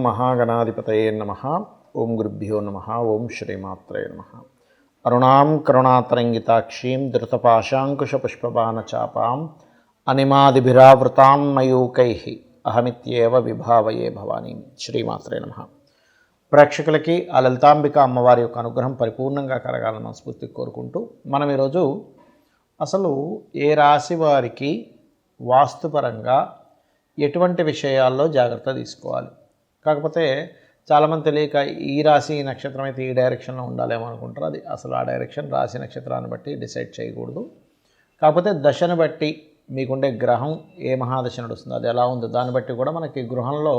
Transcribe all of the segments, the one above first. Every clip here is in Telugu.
మహాగణాధిపతయే నమః. ఓం గురుభ్యో నమః. ఓం శ్రీమాత్రే నమః. అరుణాం కరుణాతరంగితాక్షీం ధృతపాశాంకుశపుష్పబాణచాపాం అనిమాదిభిరావృతాం మయూకైః అహమిత్యేవ విభావయే భవానీం. శ్రీమాత్రే నమః. ప్రేక్షకులకి ఆ లలితాంబిక అమ్మవారి యొక్క అనుగ్రహం పరిపూర్ణంగా కలగాలని మనస్ఫూర్తిగా కోరుకుంటూ మనం ఈరోజు అసలు ఏ రాశి వారికి వాస్తుపరంగా ఎటువంటి విషయాల్లో జాగ్రత్త తీసుకోవాలి. కాకపోతే చాలామంది తెలియక ఈ రాశి ఈ నక్షత్రం అయితే ఈ డైరెక్షన్లో ఉండాలేమో అనుకుంటారు. అది అసలు ఆ డైరెక్షన్ రాశి నక్షత్రాన్ని బట్టి డిసైడ్ చేయకూడదు. కాకపోతే దశను బట్టి మీకుండే గ్రహం ఏ మహాదశ నడుస్తుందో అది ఎలా ఉందో దాన్ని బట్టి కూడా మనకి గృహంలో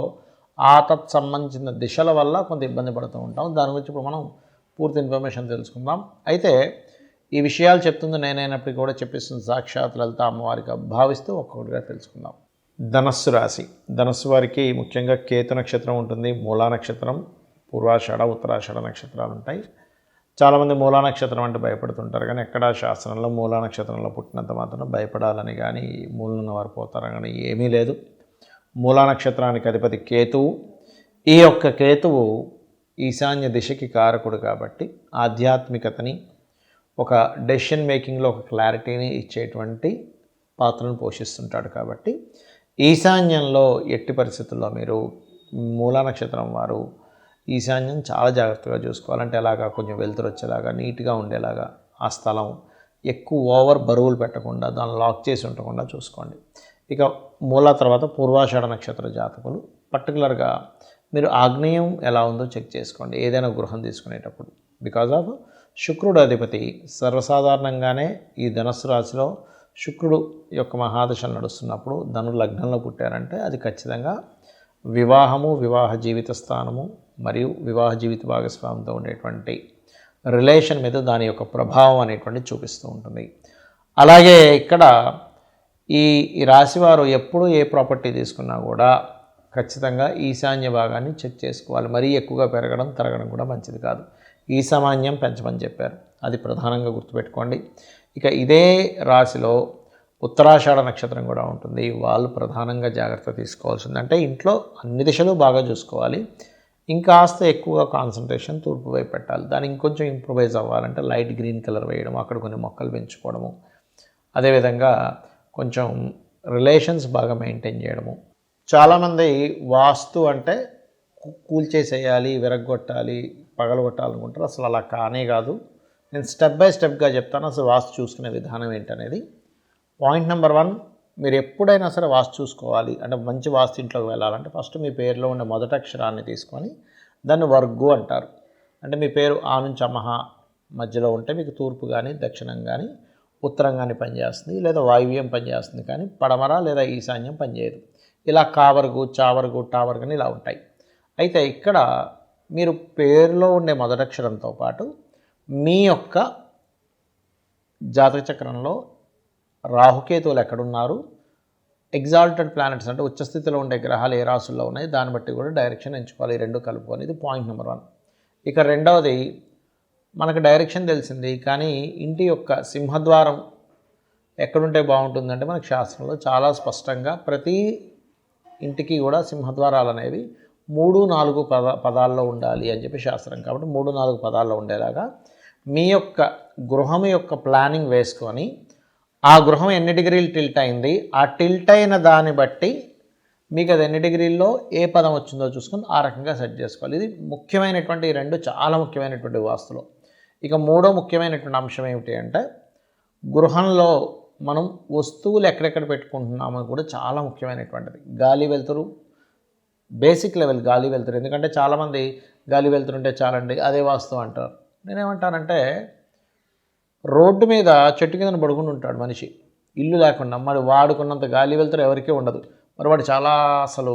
ఆ తత్ సంబంధించిన దిశల వల్ల కొంత ఇబ్బంది పడుతూ ఉంటాం. దాని గురించి ఇప్పుడు మనం పూర్తి ఇన్ఫర్మేషన్ తెలుసుకుందాం. అయితే ఈ విషయాలు చెప్తుంది నేనైనప్పటికీ కూడా చెప్పిస్తుంది సాక్షాత్ లలిత అమ్మవారికి భావిస్తూ ఒక్కొక్కటిగా తెలుసుకుందాం. ధనస్సు రాశి. ధనస్సు వారికి ముఖ్యంగా కేతు నక్షత్రం ఉంటుంది, మూలా నక్షత్రం, పూర్వాషాఢ, ఉత్తరాషాఢ నక్షత్రాలు ఉంటాయి. చాలామంది మూలా నక్షత్రం అంటే భయపడుతుంటారు, కానీ ఎక్కడా శాస్త్రంలో మూలా నక్షత్రంలో పుట్టినంత మాత్రం భయపడాలని కానీ మూలన వారు పోతారని కానీ ఏమీ లేదు. మూలా నక్షత్రానికి అధిపతి కేతువు. ఈ యొక్క కేతువు ఈశాన్య దిశకి కారకుడు కాబట్టి ఆధ్యాత్మికతని, ఒక డెసిషన్ మేకింగ్లో ఒక క్లారిటీని ఇచ్చేటువంటి పాత్రను పోషిస్తుంటాడు. కాబట్టి ఈశాన్యంలో ఎట్టి పరిస్థితుల్లో మీరు మూలా నక్షత్రం వారు ఈశాన్యం చాలా జాగ్రత్తగా చూసుకోవాలంటే ఎలాగా కొంచెం వెలుతురు వచ్చేలాగా నీట్గా ఉండేలాగా ఆ స్థలం ఎక్కువ ఓవర్ బరువులు పెట్టకుండా దాన్ని లాక్ చేసి ఉండకుండా చూసుకోండి. ఇక మూలా తర్వాత పూర్వాషాఢ నక్షత్ర జాతకులు పర్టికులర్గా మీరు ఆగ్నేయం ఎలా ఉందో చెక్ చేసుకోండి ఏదైనా గృహం తీసుకునేటప్పుడు. బికాజ్ ఆఫ్ శుక్రుడు అధిపతి సర్వసాధారణంగానే ఈ ధనస్సు రాశిలో శుక్రుడు యొక్క మహాదశలు నడుస్తున్నప్పుడు ధను లగ్నంలో పుట్టారంటే అది ఖచ్చితంగా వివాహము, వివాహ జీవిత స్థానము మరియు వివాహ జీవిత భాగస్వామితో ఉండేటువంటి రిలేషన్ మీద దాని యొక్క ప్రభావం అనేటువంటి చూపిస్తూ ఉంటుంది. అలాగే ఇక్కడ ఈ రాశివారు ఎప్పుడు ఏ ప్రాపర్టీ తీసుకున్నా కూడా ఖచ్చితంగా ఈశాన్య భాగాన్ని చెక్ చేసుకోవాలి. మరీ ఎక్కువగా పెరగడం తరగడం కూడా మంచిది కాదు. ఈశామాన్యం పెంచమని చెప్పారు, అది ప్రధానంగా గుర్తుపెట్టుకోండి. ఇక ఇదే రాశిలో ఉత్తరాషాఢ నక్షత్రం కూడా ఉంటుంది. వాళ్ళు ప్రధానంగా జాగ్రత్త తీసుకోవాల్సింది అంటే ఇంట్లో అన్ని దిశలు బాగా చూసుకోవాలి. ఇంకాస్త ఎక్కువగా కాన్సన్ట్రేషన్ తూర్పు వైపు పెట్టాలి. దాన్ని ఇంకొంచెం ఇంప్రూవైజ్ అవ్వాలంటే లైట్ గ్రీన్ కలర్ వేయడం, అక్కడ కొన్ని మొక్కలు పెంచుకోవడము, అదేవిధంగా కొంచెం రిలేషన్స్ బాగా మెయింటైన్ చేయడము. చాలామంది వాస్తు అంటే కూల్చేసేయాలి, విరగొట్టాలి, పగలగొట్టాలనుకుంటారు. అసలు అలా కానే కాదు. నేను స్టెప్ బై స్టెప్గా చెప్తాను అసలు వాస్తు చూసుకునే విధానం ఏంటనేది. పాయింట్ నెంబర్ 1, మీరు ఎప్పుడైనా సరే వాస్తు చూసుకోవాలి అంటే మంచి వాస్తు ఇంట్లోకి వెళ్ళాలంటే ఫస్ట్ మీ పేరులో ఉండే మొదటి అక్షరాన్ని తీసుకొని దాన్ని వర్గు అంటారు. అంటే మీ పేరు ఆ నుంచి అమహ మధ్యలో ఉంటే మీకు తూర్పు కానీ దక్షిణం కానీ ఉత్తరం కానీ పనిచేస్తుంది, లేదా వాయువ్యం పనిచేస్తుంది, కానీ పడమర లేదా ఈశాన్యం పనిచేయదు. ఇలా కావర్గు, చావర్గు, టావర్గు అని ఇలా ఉంటాయి. అయితే ఇక్కడ మీరు పేరులో ఉండే మొదటి అక్షరంతో పాటు మీ యొక్క జాతక చక్రంలో రాహుకేతువులు ఎక్కడున్నారు, ఎగ్జాల్టెడ్ ప్లానెట్స్ అంటే ఉచ్చస్థితిలో ఉండే గ్రహాలు ఏ రాశుల్లో ఉన్నాయి దాన్ని బట్టి కూడా డైరెక్షన్ ఎంచుకోవాలి. ఈ రెండు కలుపుకొని. ఇది పాయింట్ నెంబర్ 1. ఇక రెండవది, మనకు డైరెక్షన్ తెలిసింది కానీ ఇంటి యొక్క సింహద్వారం ఎక్కడుంటే బాగుంటుందంటే మనకు శాస్త్రంలో చాలా స్పష్టంగా ప్రతి ఇంటికి కూడా సింహద్వారాలు అనేవి 3-4 పదాల్లో ఉండాలి అని చెప్పి శాస్త్రం. కాబట్టి 3-4 పదాల్లో ఉండేలాగా మీ యొక్క గృహం యొక్క ప్లానింగ్ వేసుకొని ఆ గృహం ఎన్ని డిగ్రీలు టిల్ట్ అయింది, ఆ టిల్ట్ అయిన దాన్ని బట్టి మీకు అది ఎన్ని డిగ్రీల్లో ఏ పదం వచ్చిందో చూసుకొని ఆ రకంగా సెట్ చేసుకోవాలి. ఇది ముఖ్యమైనటువంటి ఈ రెండు చాలా ముఖ్యమైనటువంటి వాస్తులో. ఇక మూడో ముఖ్యమైనటువంటి అంశం ఏమిటి అంటే గృహంలో మనం వస్తువులు ఎక్కడెక్కడ పెట్టుకుంటున్నామో కూడా చాలా ముఖ్యమైనటువంటిది. గాలి వెలుతురు, బేసిక్ లెవెల్ గాలి వెలుతురు. ఎందుకంటే చాలామంది గాలి వెలుతురుంటే చాలండి అదే వాస్తు అంటారు. నేనేమంటానంటే రోడ్డు మీద చెట్టు కింద పడుకుని ఉంటాడు మనిషి, ఇల్లు లేకుండా. మరి వాడుకున్నంత గాలి వెలుతురు ఎవరికీ ఉండదు. మరి వాడు చాలా అసలు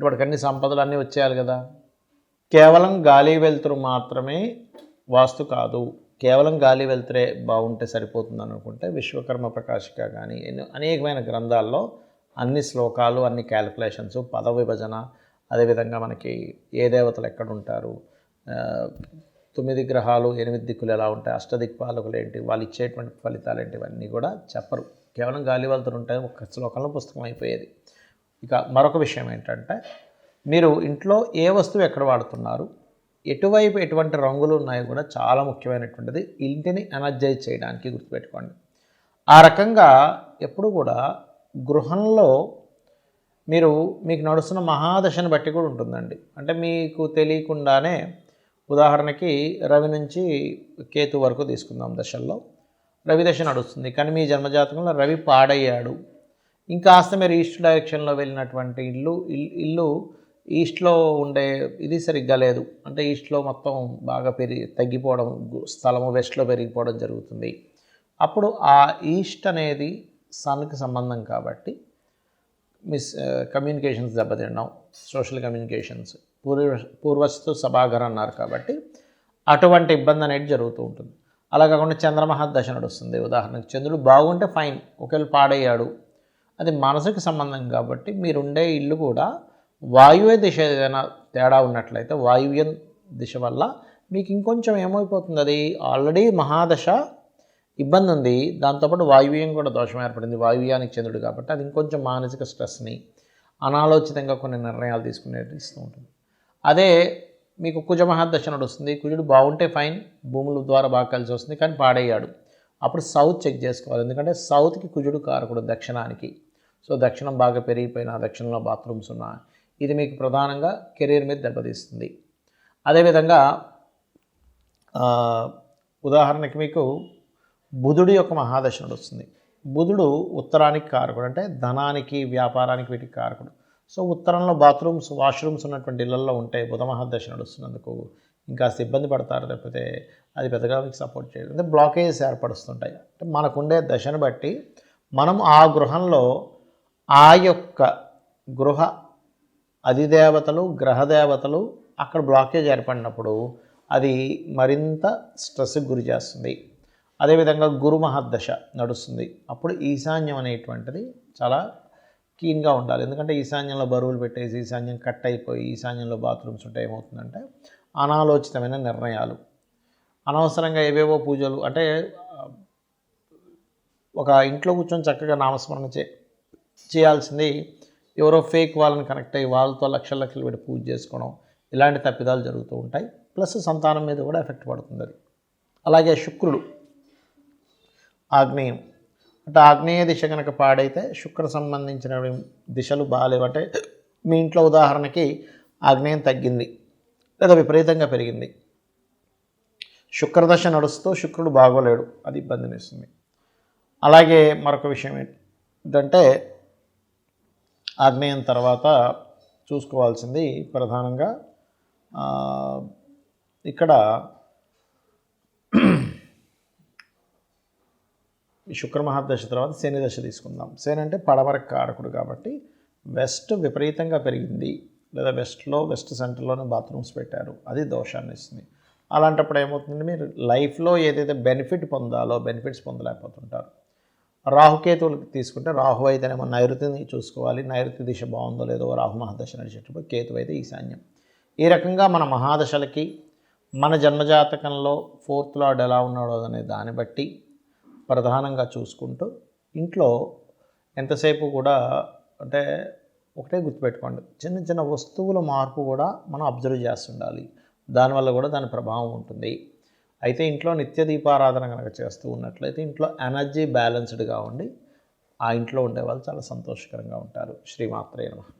వాడికి అన్ని సంపదలు అన్నీ వచ్చేయాలి కదా. కేవలం గాలి వెలుతురు మాత్రమే వాస్తు కాదు. కేవలం గాలి వెలుతురే బాగుంటే సరిపోతుంది అనుకుంటే విశ్వకర్మ ప్రకాశిక కానీ అనేకమైన గ్రంథాల్లో అన్ని శ్లోకాలు, అన్ని క్యాలిక్యులేషన్స్, పద విభజన, అదేవిధంగా మనకి ఏ దేవతలు ఎక్కడుంటారు, 9 గ్రహాలు 8 దిక్కులు ఎలా ఉంటాయి, అష్టదిక్పాలకులు ఏంటి, వాళ్ళు ఇచ్చేటువంటి ఫలితాలు ఏంటి, ఇవన్నీ కూడా చెప్పరు. కేవలం గాలి వెలుతురు ఉంటే ఒక శ్లోకంలో పుస్తకం అయిపోయేది. ఇక మరొక విషయం ఏంటంటే మీరు ఇంట్లో ఏ వస్తువు ఎక్కడ వాడుతున్నారు, ఎటువైపు ఎటువంటి రంగులు ఉన్నాయో కూడా చాలా ముఖ్యమైనటువంటిది ఇంటిని ఎనర్జైజ్ చేయడానికి గుర్తుపెట్టుకోండి. ఆ రకంగా ఎప్పుడు కూడా గృహంలో మీకు నడుస్తున్న మహాదశను బట్టి కూడా ఉంటుందండి. అంటే మీకు తెలియకుండానే ఉదాహరణకి రవి నుంచి కేతు వరకు తీసుకుందాం దశల్లో. రవి దశ నడుస్తుంది, కానీ మీ జన్మజాతకంలో రవి పాడయ్యాడు. ఇంకాస్త మీరు ఈస్ట్ డైరెక్షన్లో వెళ్ళినటువంటి ఇల్లు ఈస్ట్లో ఉండే ఇది సరిగ్గా లేదు. అంటే ఈస్ట్లో మొత్తం బాగా తగ్గిపోవడం, స్థలము వెస్ట్లో పెరిగిపోవడం జరుగుతుంది. అప్పుడు ఆ ఈస్ట్ అనేది సన్కి సంబంధం కాబట్టి కమ్యూనికేషన్స్ దెబ్బతినడం, సోషల్ కమ్యూనికేషన్స్, పూర్వస్తు సభాగర్ అన్నారు కాబట్టి అటువంటి ఇబ్బంది అనేది జరుగుతూ ఉంటుంది. అలా కాకుండా చంద్రమహర్దశ నడుస్తుంది. ఉదాహరణకు చంద్రుడు బాగుంటే ఫైన్, ఒకవేళ పాడయ్యాడు అది మనసుకు సంబంధం కాబట్టి మీరుండే ఇల్లు కూడా వాయువ్య దిశ ఏదైనా తేడా ఉన్నట్లయితే వాయువ్య దిశ వల్ల మీకు ఇంకొంచెం ఏమైపోతుంది, అది ఆల్రెడీ మహాదశ ఇబ్బంది ఉంది, దాంతోపాటు వాయువ్యం కూడా దోషం ఏర్పడింది, వాయువ్యానికి చంద్రుడు కాబట్టి అది ఇంకొంచెం మానసిక స్ట్రెస్ని, అనాలోచితంగా కొన్ని నిర్ణయాలు తీసుకునేది ఇస్తూ ఉంటుంది. అదే మీకు కుజ మహాదశ నడుస్తుంది, కుజుడు బాగుంటే ఫైన్, భూముల ద్వారా బాగా కలిసి వస్తుంది, కానీ పాడయ్యాడు, అప్పుడు సౌత్ చెక్ చేసుకోవాలి. ఎందుకంటే సౌత్కి కుజుడు కారకుడు దక్షిణానికి. సో దక్షిణం బాగా పెరిగిపోయినా, దక్షిణంలో బాత్రూమ్స్ ఉన్నా, ఇది మీకు ప్రధానంగా కెరీర్ మీద దెబ్బతీస్తుంది. అదేవిధంగా ఉదాహరణకి మీకు బుధుడి యొక్క మహాదశ నడుస్తుంది. బుధుడు ఉత్తరానికి కారకుడు, అంటే ధనానికి, వ్యాపారానికి, వీటికి కారకుడు. సో ఉత్తరంలో బాత్రూమ్స్, వాష్రూమ్స్ ఉన్నటువంటి ఇళ్లలో ఉంటే బుధ మహాదశ నడుస్తున్నందుకు ఇంకా ఇబ్బంది పడతారు, లేకపోతే అది పెద్దగా మీకు సపోర్ట్ చేయదు, అంటే బ్లాకేజెస్ ఏర్పడుతుంటాయి. అంటే మనకుండే దశను బట్టి మనం ఆ గృహంలో ఆ యొక్క గృహ అధిదేవతలు, గ్రహదేవతలు అక్కడ బ్లాకేజ్ ఏర్పడినప్పుడు అది మరింత స్ట్రెస్కి గురి చేస్తుంది. అదేవిధంగా గురు మహర్దశ నడుస్తుంది. అప్పుడు ఈశాన్యం అనేటువంటిది చాలా క్లీన్గా ఉండాలి. ఎందుకంటే ఈశాన్యంలో బరువులు పెట్టేసి ఈశాన్యం కట్ అయిపోయి ఈశాన్యంలో బాత్రూమ్స్ ఉంటే ఏమవుతుందంటే అనాలోచితమైన నిర్ణయాలు, అనవసరంగా ఏవేవో పూజలు, అంటే ఒక ఇంట్లో కూర్చొని చక్కగా నామస్మరణ చేయాల్సింది ఎవరో ఫేక్ వాళ్ళని కనెక్ట్ అయ్యి వాళ్ళతో లక్షలు లక్షలు పెట్టి పూజ చేసుకోవడం, ఇలాంటి తప్పిదాలు జరుగుతూ ఉంటాయి. ప్లస్ సంతానం మీద కూడా ఎఫెక్ట్ పడుతుంది అది. అలాగే శుక్రుడు ఆగ్నేయం, అంటే ఆగ్నేయ దిశ కనుక పాడైతే శుక్ర సంబంధించిన దిశలు బాగాలేవు. అంటే మీ ఇంట్లో ఉదాహరణకి ఆగ్నేయం తగ్గింది లేదా విపరీతంగా పెరిగింది, శుక్రదశ నడుస్తూ శుక్రుడు బాగోలేడు, అది ఇబ్బందిని ఇస్తుంది. అలాగే మరొక విషయం ఏంటంటే ఆగ్నేయం తర్వాత చూసుకోవాల్సింది ప్రధానంగా ఇక్కడ శుక్ర మహాదశ తర్వాత శని దశ తీసుకుందాం. శని అంటే పడమర కారకుడు కాబట్టి వెస్ట్ విపరీతంగా పెరిగింది, లేదా వెస్ట్ సెంటర్లోనే బాత్రూమ్స్ పెట్టారు, అది దోషాన్ని ఇస్తుంది. అలాంటప్పుడు ఏమవుతుందంటే మీరు లైఫ్లో ఏదైతే బెనిఫిట్ పొందాలో బెనిఫిట్స్ పొందలేకపోతుంటారు. రాహుకేతువులు తీసుకుంటే రాహు అయితేనేమో నైరుతిని చూసుకోవాలి, నైరుతి దిశ బాగుందో లేదో రాహు మహాదశ నడిచేటప్పుడు, కేతు అయితే ఈశాన్యం. ఈ రకంగా మన మహాదశలకి మన జన్మజాతకంలో 4th లార్డ్ ఎలా ఉన్నాడో అనే దాన్ని బట్టి ప్రధానంగా చూసుకుంటూ ఇంట్లో ఎంతసేపు కూడా అంటే ఒకటే గుర్తుపెట్టుకోండి, చిన్న చిన్న వస్తువుల మార్పు కూడా మనం అబ్జర్వ్ చేస్తుండాలి, దానివల్ల కూడా దాని ప్రభావం ఉంటుంది. అయితే ఇంట్లో నిత్య దీపారాధన కనుక చేస్తూ ఉన్నట్లయితే ఇంట్లో ఎనర్జీ బ్యాలెన్స్డ్గా ఉండి ఆ ఇంట్లో ఉండేవాళ్ళు చాలా సంతోషకరంగా ఉంటారు. శ్రీమాత్రే నమః.